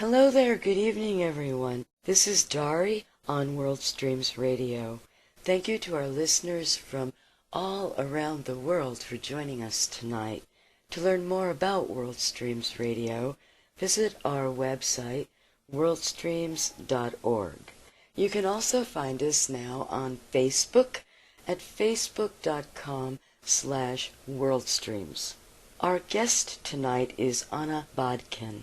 Hello there, good evening everyone. This is Dari on WorldStreams Radio. Thank you to our listeners from all around the world for joining us tonight. To learn more about WorldStreams Radio, visit our website, worldstreams.org. You can also find us now on Facebook at facebook.com/WorldStreams. Our guest tonight is Anna Badkhen.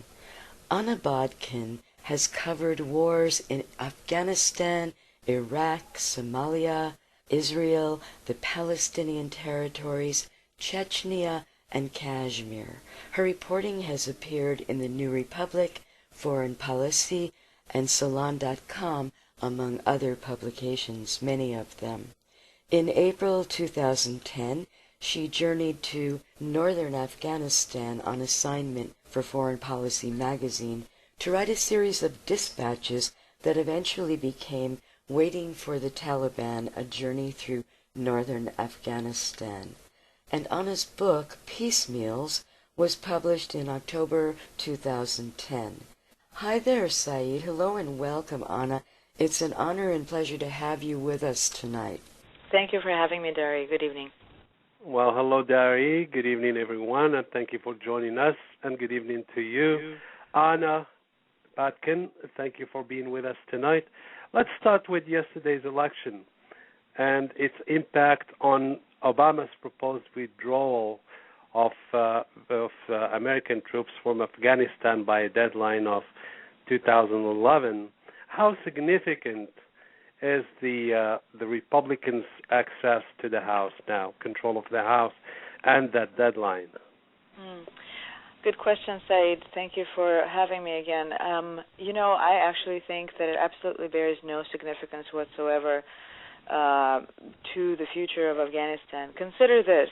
Anna Badkhen has covered wars in Afghanistan, Iraq, Somalia, Israel, the Palestinian territories, Chechnya, and Kashmir. Her reporting has appeared in the New Republic, Foreign Policy, and Salon.com, among other publications, many of them. In April 2010, she journeyed to northern Afghanistan on assignment for Foreign Policy magazine to write a series of dispatches that eventually became Waiting for the Taliban, A Journey Through Northern Afghanistan. And Anna's book, Piecemeals, was published in October 2010. Hi there, Saeed. Hello and welcome, Anna. It's an honor and pleasure to have you with us tonight. Thank you for having me, Dari. Good evening. Well, hello, Dari. Good evening, everyone, and thank you for joining us, and good evening to you. Anna Badkhen, thank you for being with us tonight. Let's start with yesterday's election and its impact on Obama's proposed withdrawal of American troops from Afghanistan by a deadline of 2011. How significant is the Republicans' access to the House now, control of the House, and that deadline? Good question, Said. Thank you for having me again. I actually think that it absolutely bears no significance whatsoever to the future of Afghanistan. Consider this.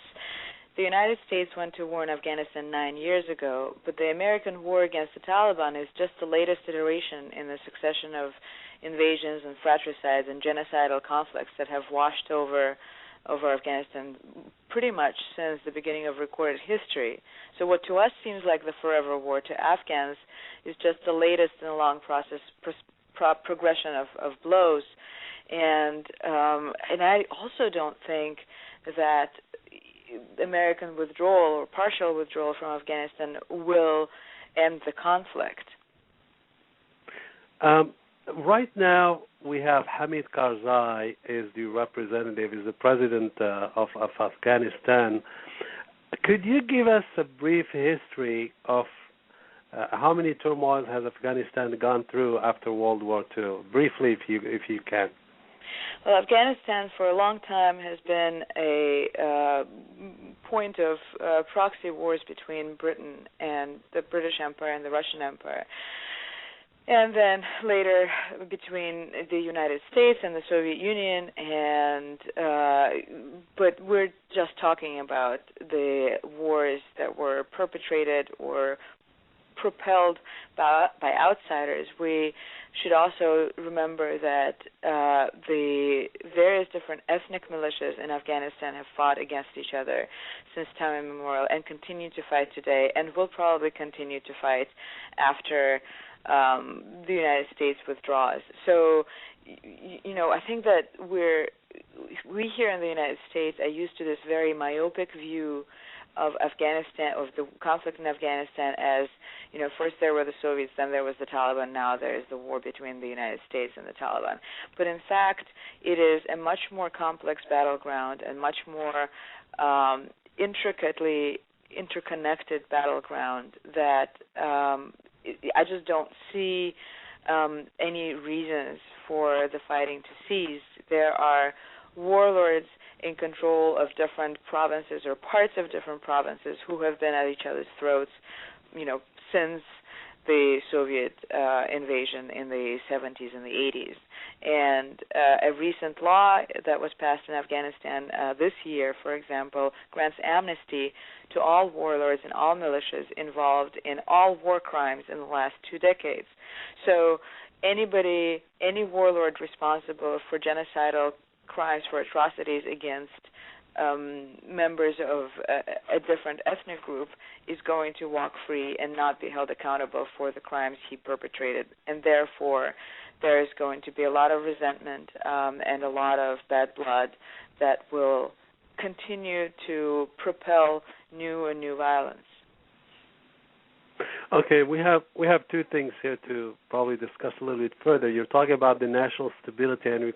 The United States went to war in Afghanistan 9 years ago, but the American war against the Taliban is just the latest iteration in the succession of invasions and fratricides and genocidal conflicts that have washed over Afghanistan pretty much since the beginning of recorded history. So what to us seems like the forever war, to Afghans is just the latest in a long progression of blows. And I also don't think that American withdrawal or partial withdrawal from Afghanistan will end the conflict. Right now, we have Hamid Karzai is the representative, is the president of Afghanistan. Could you give us a brief history of how many turmoils has Afghanistan gone through after World War II? Briefly, if you can. Well, Afghanistan for a long time has been a point of proxy wars between Britain and the British Empire and the Russian Empire. And then later between the United States and the Soviet Union, but we're just talking about the wars that were perpetrated or propelled by outsiders. We should also remember that the various different ethnic militias in Afghanistan have fought against each other since time immemorial and continue to fight today, and will probably continue to fight after the United States withdraws. So, I think that we here in the United States are used to this very myopic view of Afghanistan, of the conflict in Afghanistan as, first there were the Soviets, then there was the Taliban, now there is the war between the United States and the Taliban. But in fact, it is a much more complex battleground and much more intricately interconnected battleground that I just don't see any reasons for the fighting to cease. There are warlords in control of different provinces or parts of different provinces who have been at each other's throats, since the Soviet invasion in the 70s and the 80s. And a recent law that was passed in Afghanistan this year, for example, grants amnesty to all warlords and all militias involved in all war crimes in the last 2 decades. So any warlord responsible for genocidal crimes, for atrocities against members of a different ethnic group is going to walk free and not be held accountable for the crimes he perpetrated, and therefore there is going to be a lot of resentment and a lot of bad blood that will continue to propel new and new violence. Okay, we have two things here to probably discuss a little bit further. You're talking about the National Stability and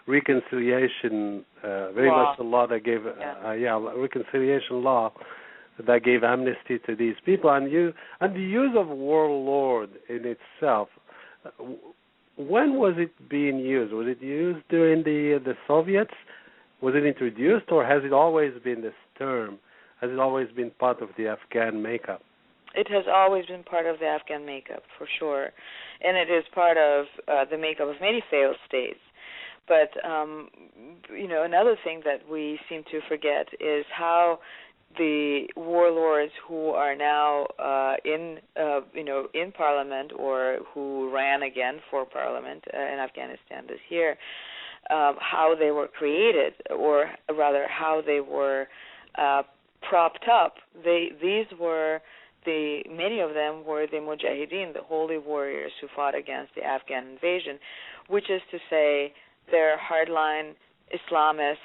Reconciliation, very law. much the law that gave, reconciliation law that gave amnesty to these people, and the use of warlord in itself. When was it being used? Was it used during the Soviets? Was it introduced, or has it always been this term? Has it always been part of the Afghan makeup? It has always been part of the Afghan makeup, for sure, and it is part of the makeup of many failed states. But another thing that we seem to forget is how the warlords who are now in parliament, or who ran again for parliament in Afghanistan this year, how they were created, or rather how they were propped up. Many of them were the Mujahideen, the holy warriors who fought against the Afghan invasion, which is to say they're hardline Islamist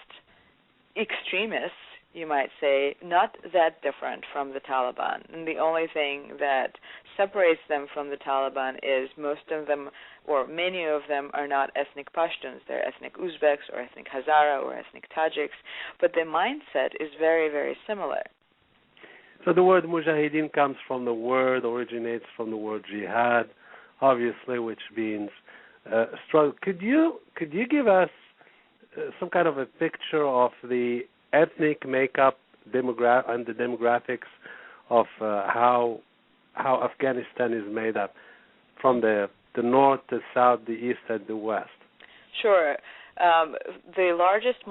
extremists, you might say, not that different from the Taliban. And the only thing that separates them from the Taliban is most of them, or many of them, are not ethnic Pashtuns. They're ethnic Uzbeks or ethnic Hazara or ethnic Tajiks. But the mindset is very, very similar. So the word mujahideen originates from the word jihad, obviously, which means struggle. Could you give us some kind of a picture of the ethnic makeup and the demographics of how Afghanistan is made up, from the north, the south, the east, and the west? Sure. The largest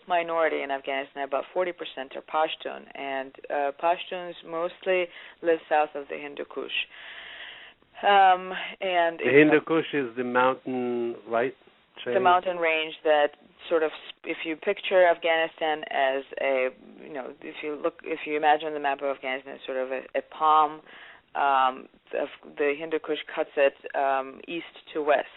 minority in Afghanistan, about 40%, are Pashtun, and Pashtuns mostly live south of the Hindu Kush. And the Hindu Kush is the mountain, right? The mountain range that sort of, if you picture Afghanistan as if you imagine the map of Afghanistan as sort of a palm, the Hindu Kush cuts it east to west.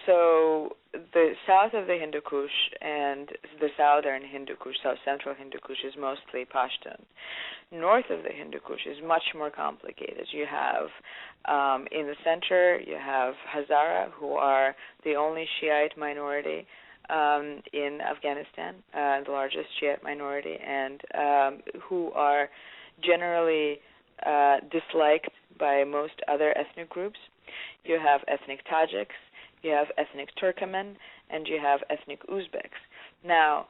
So the south of the Hindu Kush and the southern Hindu Kush, south central Hindu Kush, is mostly Pashtun. North of the Hindu Kush is much more complicated. You have, in the center, you have Hazara, who are the only Shiite minority in Afghanistan, the largest Shiite minority, and who are generally disliked by most other ethnic groups. You have ethnic Tajiks, you have ethnic Turkmen, and you have ethnic Uzbeks. Now,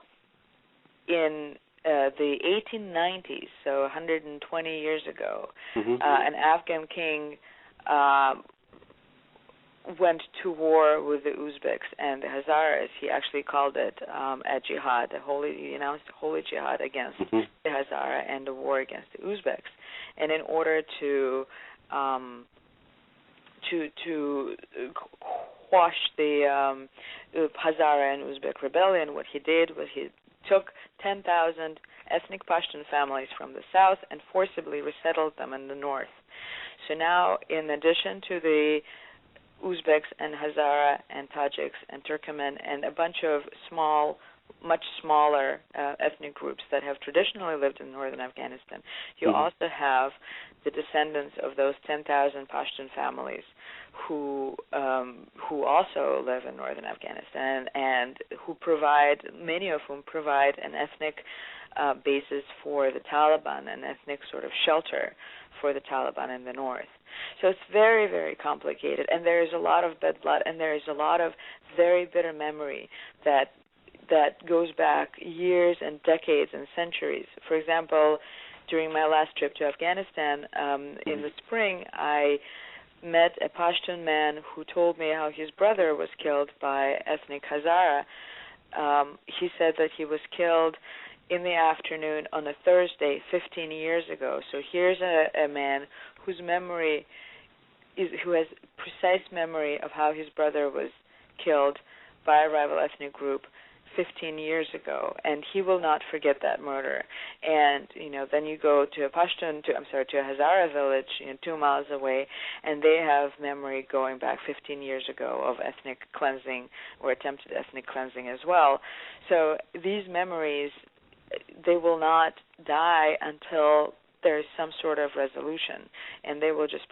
in the 1890s, so 120 years ago, an Afghan king went to war with the Uzbeks and the Hazaras. He actually called it a jihad. He announced a holy jihad against the Hazara and a war against the Uzbeks. And in order to quash the Hazara and Uzbek rebellion, what he did was he took 10,000 ethnic Pashtun families from the south and forcibly resettled them in the north. So now, in addition to the Uzbeks and Hazara and Tajiks and Turkmen and a bunch of much smaller ethnic groups that have traditionally lived in northern Afghanistan, you also have the descendants of those 10,000 Pashtun families who also live in northern Afghanistan and many of whom provide an ethnic basis for the Taliban, an ethnic sort of shelter for the Taliban in the north. So it's very, very complicated, and there is a lot of bad blood, and there is a lot of very bitter memory that goes back years and decades and centuries. For example, during my last trip to Afghanistan in the spring, I met a Pashtun man who told me how his brother was killed by ethnic Hazara. He said that he was killed in the afternoon on a Thursday 15 years ago. So here's a man who has precise memory of how his brother was killed by a rival ethnic group 15 years ago, and he will not forget that murder. And then you go to a Hazara village, 2 miles away, and they have memory going back 15 years ago of ethnic cleansing or attempted ethnic cleansing as well. So these memories, they will not die until there is some sort of resolution, and they will just